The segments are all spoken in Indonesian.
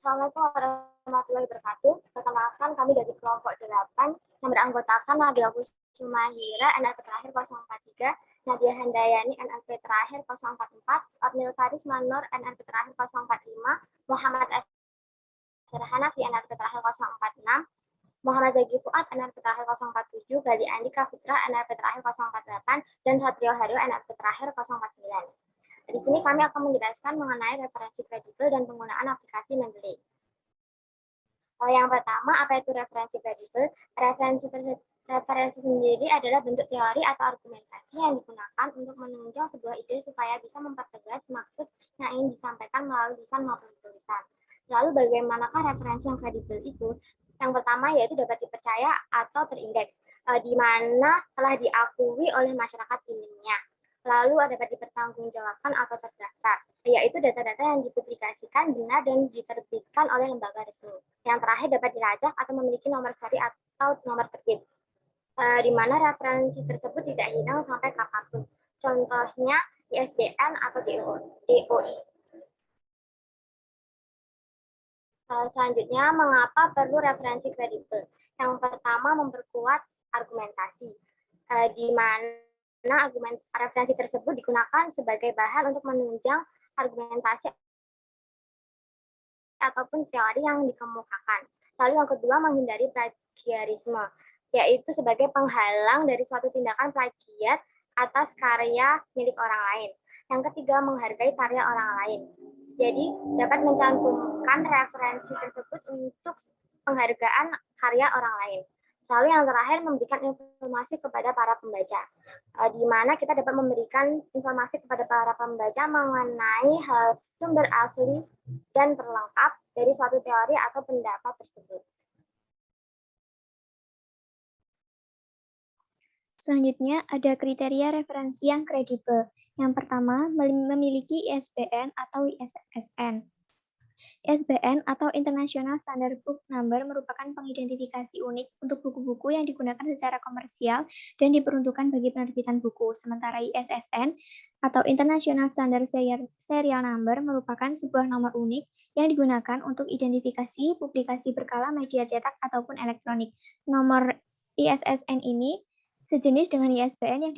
Assalamualaikum warahmatullahi wabarakatuh. Perkenalkan kami dari kelompok 8 yang beranggotakan Nadia Kusumahira, NRP terakhir 043, Nadia Handayani, NRP terakhir 044, Abnil Faris Manur, NRP terakhir 045, Muhammad Hanafi, NRP terakhir 046, Muhammad Zaki Fuad, NRP terakhir 047, Gali Andika Fitra, NRP terakhir 048, dan Satrio Haryo, NRP terakhir 049. Di sini kami akan menjelaskan mengenai referensi kredibel dan penggunaan aplikasi Mendeley. Yang pertama, apa itu referensi kredibel? Referensi sendiri adalah bentuk teori atau argumentasi yang digunakan untuk menunjang sebuah ide supaya bisa mempertegas maksud yang ingin disampaikan melalui lisan maupun tulisan. Lalu bagaimanakah referensi yang kredibel itu? Yang pertama yaitu dapat dipercaya atau terindeks, di mana telah diakui oleh masyarakat ilmiah. Lalu dapat dipertanggungjawabkan atau terdaftar, yaitu data-data yang dipublikasikan benar dan diterbitkan oleh lembaga resmi. Yang terakhir dapat dilacak atau memiliki nomor seri atau nomor terbit, di mana referensi tersebut tidak hilang sampai kapanpun. Contohnya ISBN atau DOI. Selanjutnya, mengapa perlu referensi kredibel? Yang pertama, memperkuat argumentasi, di mana referensi tersebut digunakan sebagai bahan untuk menunjang argumentasi ataupun teori yang dikemukakan. Lalu yang kedua, menghindari plagiarisme, yaitu sebagai penghalang dari suatu tindakan plagiat atas karya milik orang lain. Yang ketiga, menghargai karya orang lain. Jadi, dapat mencantumkan referensi tersebut untuk penghargaan karya orang lain. Lalu yang terakhir, memberikan informasi kepada para pembaca, di mana kita dapat memberikan informasi kepada para pembaca mengenai hal sumber asli dan terlengkap dari suatu teori atau pendapat tersebut. Selanjutnya, ada kriteria referensi yang kredibel. Yang pertama, memiliki ISBN atau ISSN. ISBN atau International Standard Book Number merupakan pengidentifikasi unik untuk buku-buku yang digunakan secara komersial dan diperuntukkan bagi penerbitan buku. Sementara ISSN atau International Standard Serial Number merupakan sebuah nomor unik yang digunakan untuk identifikasi publikasi berkala media cetak ataupun elektronik. Nomor ISSN ini sejenis dengan ISBN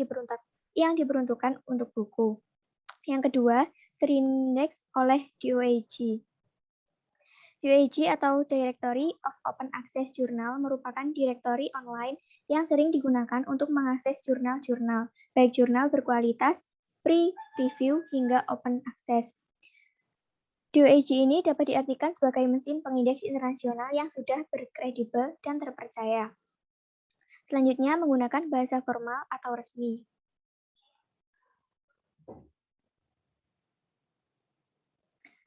yang diperuntukkan untuk buku. Yang kedua, terindeks oleh DOAJ. DOAJ atau Directory of Open Access Journal merupakan direktori online yang sering digunakan untuk mengakses jurnal-jurnal, baik jurnal berkualitas, pre-review, hingga open access. DOAJ ini dapat diartikan sebagai mesin pengindeks internasional yang sudah berkredibel dan terpercaya. Selanjutnya, menggunakan bahasa formal atau resmi.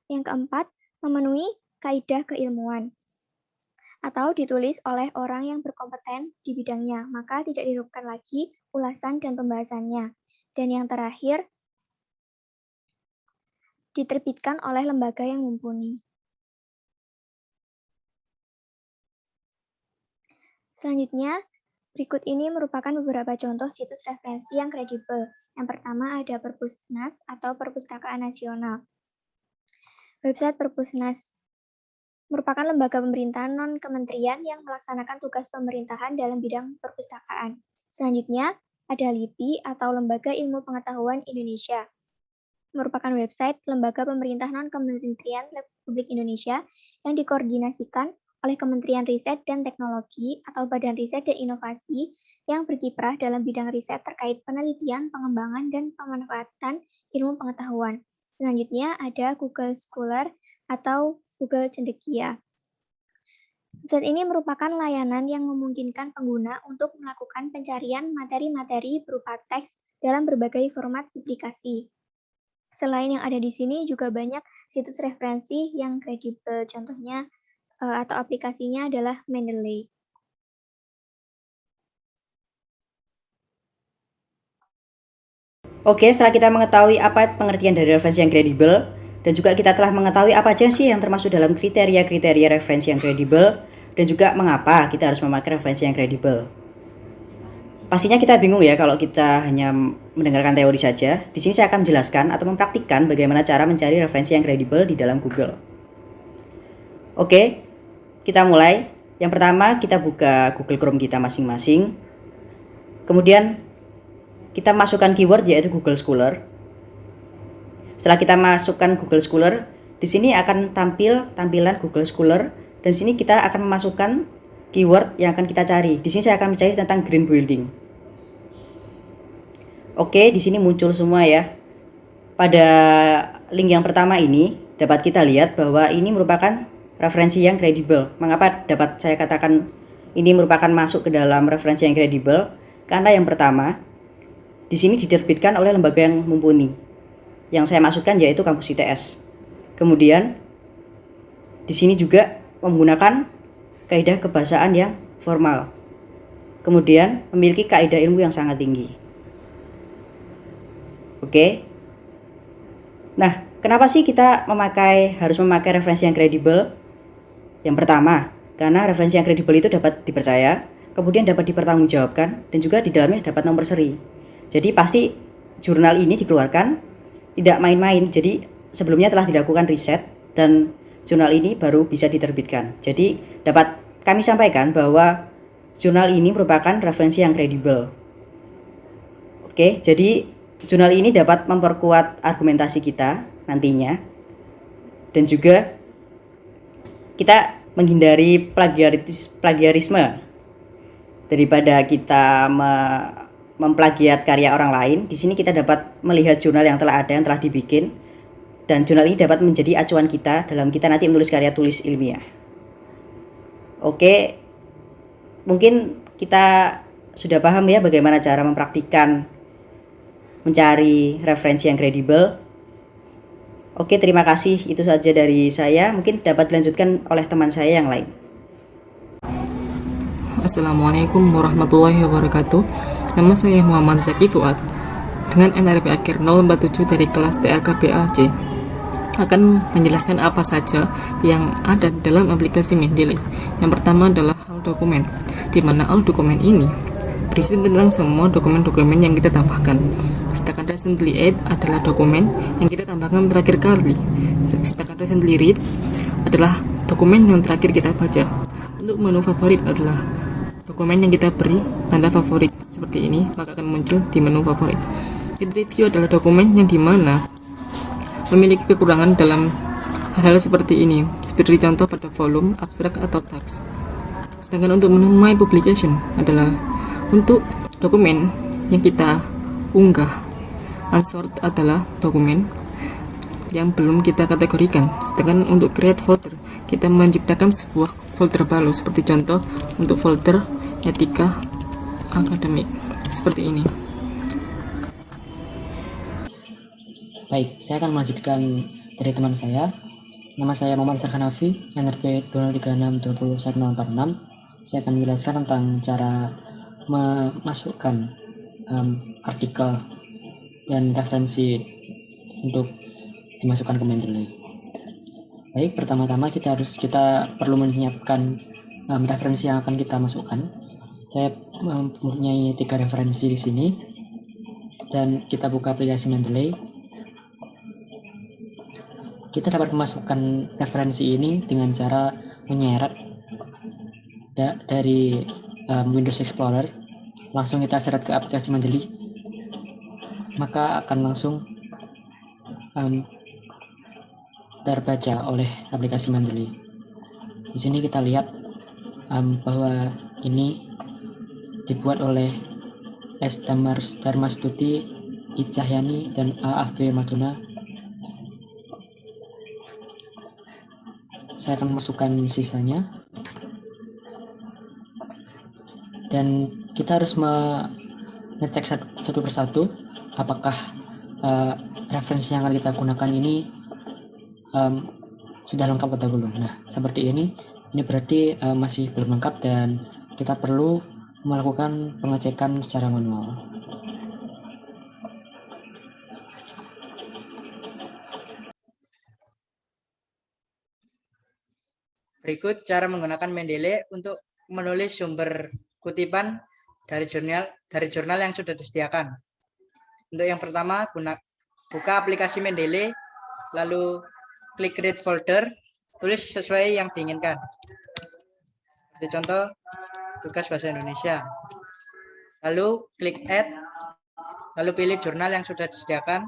Yang keempat, memenuhi kaidah keilmuan atau ditulis oleh orang yang berkompeten di bidangnya, maka tidak diragukan lagi ulasan dan pembahasannya. Dan yang terakhir, diterbitkan oleh lembaga yang mumpuni. Selanjutnya, berikut ini merupakan beberapa contoh situs referensi yang kredibel. Yang pertama ada Perpusnas atau Perpustakaan Nasional. Website Perpusnas merupakan lembaga pemerintahan non-kementerian yang melaksanakan tugas pemerintahan dalam bidang perpustakaan. Selanjutnya, ada LIPI atau Lembaga Ilmu Pengetahuan Indonesia. Merupakan website lembaga pemerintah non-kementerian Republik Indonesia yang dikoordinasikan oleh Kementerian Riset dan Teknologi atau Badan Riset dan Inovasi yang berkiprah dalam bidang riset terkait penelitian, pengembangan, dan pemanfaatan ilmu pengetahuan. Selanjutnya ada Google Scholar atau Google Cendekia. Website ini merupakan layanan yang memungkinkan pengguna untuk melakukan pencarian materi-materi berupa teks dalam berbagai format publikasi. Selain yang ada di sini juga banyak situs referensi yang kredibel, contohnya atau aplikasinya adalah Mendeley. Oke, setelah kita mengetahui apa pengertian dari referensi yang kredibel, dan juga kita telah mengetahui apa aja sih yang termasuk dalam kriteria-kriteria referensi yang kredibel, dan juga mengapa kita harus memakai referensi yang kredibel. Pastinya kita bingung ya kalau kita hanya mendengarkan teori saja. Di sini saya akan menjelaskan atau mempraktikkan bagaimana cara mencari referensi yang kredibel di dalam Google. Oke, kita mulai. Yang pertama kita buka Google Chrome kita masing-masing. Kemudian kita masukkan keyword yaitu Google Scholar. Setelah kita masukkan Google Scholar, di sini akan tampil tampilan Google Scholar dan sini kita akan memasukkan keyword yang akan kita cari. Di sini saya akan mencari tentang green building. Oke, di sini muncul semua ya. Pada link yang pertama ini dapat kita lihat bahwa ini merupakan referensi yang kredibel. Mengapa dapat saya katakan ini merupakan masuk ke dalam referensi yang kredibel? Karena yang pertama, di sini diterbitkan oleh lembaga yang mumpuni. Yang saya masukkan yaitu kampus ITS. Kemudian di sini juga menggunakan kaidah kebahasaan yang formal. Kemudian memiliki kaidah ilmu yang sangat tinggi. Oke. Nah, kenapa sih kita harus memakai referensi yang kredibel? Yang pertama, karena referensi yang kredibel itu dapat dipercaya, kemudian dapat dipertanggungjawabkan, dan juga di dalamnya dapat nomor seri. Jadi pasti jurnal ini dikeluarkan tidak main-main. Jadi sebelumnya telah dilakukan riset dan jurnal ini baru bisa diterbitkan. Jadi dapat kami sampaikan bahwa jurnal ini merupakan referensi yang kredibel. Oke, jadi jurnal ini dapat memperkuat argumentasi kita nantinya. Dan juga kita menghindari plagiarisme daripada kita memplagiat karya orang lain. Di sini kita dapat melihat jurnal yang telah ada, yang telah dibikin, dan jurnal ini dapat menjadi acuan kita dalam kita nanti menulis karya tulis ilmiah. Oke, mungkin kita sudah paham ya bagaimana cara mempraktikkan mencari referensi yang kredibel. Oke, terima kasih. Itu saja dari saya. Mungkin dapat dilanjutkan oleh teman saya yang lain. Assalamualaikum warahmatullahi wabarakatuh. Nama saya Muhammad Zaki Fuad dengan NRP akhir 047 dari kelas TRKBAC akan menjelaskan apa saja yang ada dalam aplikasi Mendeley. Yang pertama adalah hal dokumen, di mana hal dokumen ini berisi tentang semua dokumen-dokumen yang kita tambahkan. Sedangkan recently add adalah dokumen yang kita tambahkan terakhir kali. Sedangkan recently read adalah dokumen yang terakhir kita baca. Untuk menu favorit adalah dokumen yang kita beri tanda favorit seperti ini, maka akan muncul di menu favorit. Read review adalah dokumen yang dimana memiliki kekurangan dalam hal-hal seperti ini, seperti contoh pada volume, abstrak, atau teks. Sedangkan untuk menu my publication adalah untuk dokumen yang kita unggah. Unsort adalah dokumen yang belum kita kategorikan. Sedangkan untuk create folder, kita menciptakan sebuah folder baru, seperti contoh untuk folder etika akademik seperti ini. Baik, saya akan melanjutkan dari teman saya. Nama saya Muhammad Sarhanafi, NRP 236-20146. Saya akan menjelaskan tentang cara memasukkan artikel dan referensi untuk dimasukkan ke Mendeley. Baik, pertama-tama kita perlu menyiapkan referensi yang akan kita masukkan. Saya mempunyai 3 referensi di sini, dan kita buka aplikasi Mendeley. Kita dapat memasukkan referensi ini dengan cara menyeret dari Windows Explorer. Langsung kita seret ke aplikasi Mendeley, maka akan langsung terbaca oleh aplikasi Mendeley. Di sini kita lihat bahwa ini dibuat oleh S. Dharmastuti, I. Cahyani, dan A. F. Maduna. Saya akan masukkan sisanya, dan kita harus mengecek satu persatu apakah referensi yang akan kita gunakan ini sudah lengkap atau belum. Nah, seperti ini berarti masih belum lengkap dan kita perlu melakukan pengecekan secara manual. Berikut cara menggunakan Mendeley untuk menulis sumber kutipan dari jurnal yang sudah disediakan. Untuk yang pertama, buka aplikasi Mendeley, lalu klik Create Folder, tulis sesuai yang diinginkan. Seperti contoh tugas bahasa Indonesia. Lalu klik add, lalu pilih jurnal yang sudah disediakan.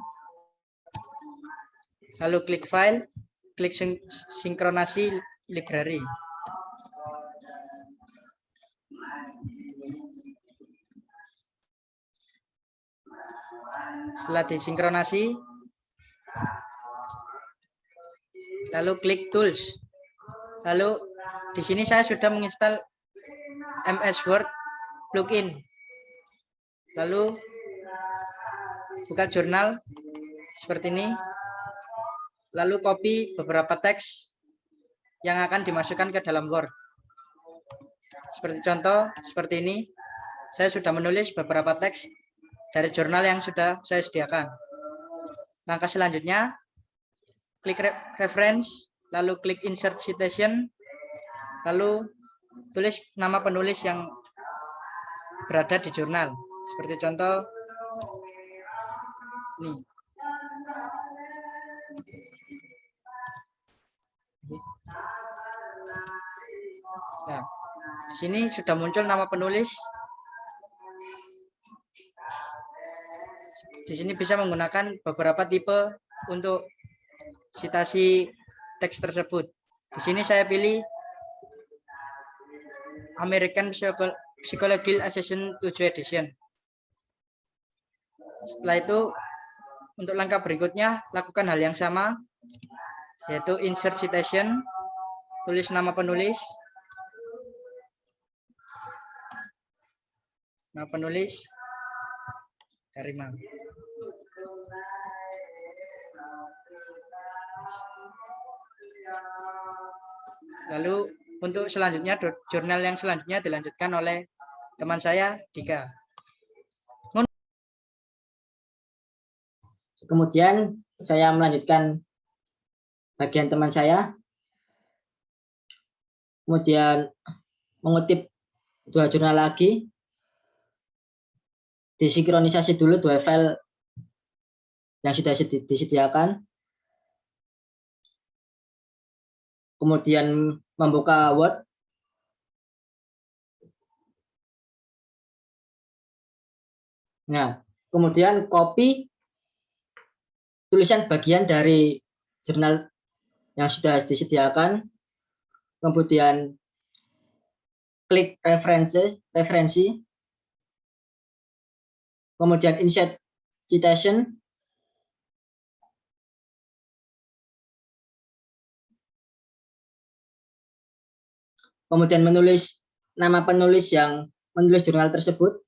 Lalu klik file, klik sinkronasi library. Setelah disinkronasi, lalu klik tools. Lalu di sini saya sudah menginstal MS Word plugin. Lalu buka jurnal seperti ini. Lalu copy beberapa teks yang akan dimasukkan ke dalam Word. Seperti contoh seperti ini. Saya sudah menulis beberapa teks dari jurnal yang sudah saya sediakan. Langkah selanjutnya, klik reference, lalu klik insert citation, lalu tulis nama penulis yang berada di jurnal. Seperti contoh ini. Nah, di sini sudah muncul nama penulis. Di sini bisa menggunakan beberapa tipe untuk citasi teks tersebut. Di sini saya pilih American Psychological Assessment 7 Edition. Setelah itu, untuk langkah berikutnya, lakukan hal yang sama, yaitu insert citation, tulis nama penulis, Karima. Lalu untuk selanjutnya, jurnal yang selanjutnya dilanjutkan oleh teman saya, Dika. Kemudian saya melanjutkan bagian teman saya. Kemudian mengutip 2 jurnal lagi. Disinkronisasi dulu 2 file yang sudah disediakan. Kemudian membuka Word. Nah, kemudian copy tulisan bagian dari jurnal yang sudah disediakan. Kemudian klik referensi. Kemudian insert citation. Kemudian menulis nama penulis yang menulis jurnal tersebut.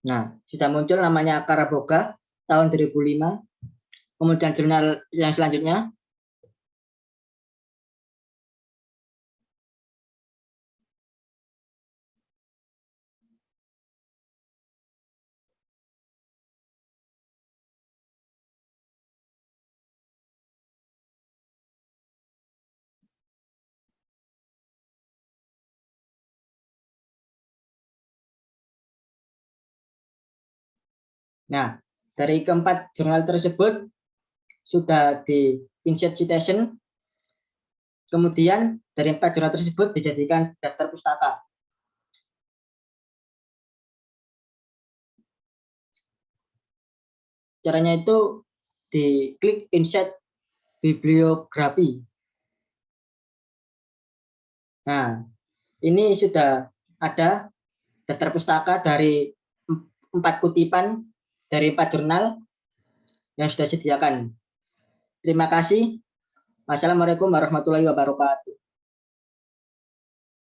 Nah, sudah muncul namanya Karaboga tahun 2005. Kemudian jurnal yang selanjutnya. Nah, dari keempat jurnal tersebut sudah di insert citation. Kemudian dari 4 jurnal tersebut dijadikan daftar pustaka. Caranya itu diklik insert bibliografi. Nah, ini sudah ada daftar pustaka dari 4 kutipan dari 4 jurnal yang sudah disediakan. Terima kasih. Wassalamualaikum warahmatullahi wabarakatuh.